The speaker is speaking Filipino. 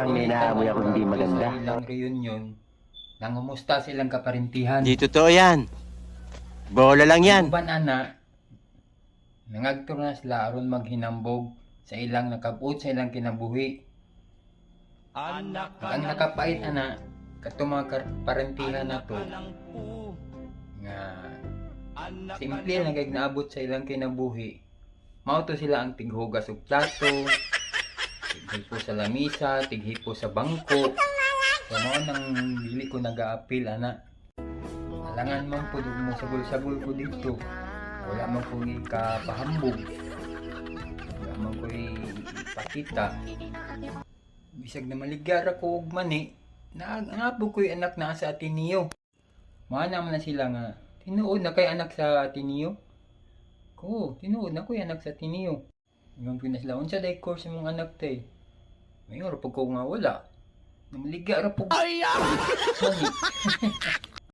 Parang may naamoy ako hindi maganda. Sa ilang reunion, nangumusta silang kaparintihan. Di totoo yan. Bola lang yan. Uban ana, nangagtur na sila aron maghinambog sa ilang nakabuot sa ilang kinabuhi. Ang nakapait ana, kato mga kaparintihan na to, nga simple na kay naabot sa ilang kinabuhi. Mao to sila ang tighugas og plato, tighipo sa lamisa, tighipo sa bangko. So mao nang dili ko nag-aapil ana. Alangan man po mo sagol-sagol ko dito. Wala man ko ikapahambog. Wala man ko ipakita. Bisag na maligara ko og mani, naabog ko yung anak na sa Ateneo. Mga naman na sila nga, tinuod na kay anak sa Ateneo. Ko, tinuod na ko yung anak sa Ateneo. Ngayon ko na sila, unsa day course mong anak tay? Ngayon, rapag ko nga wala. Namaligara po. Ay!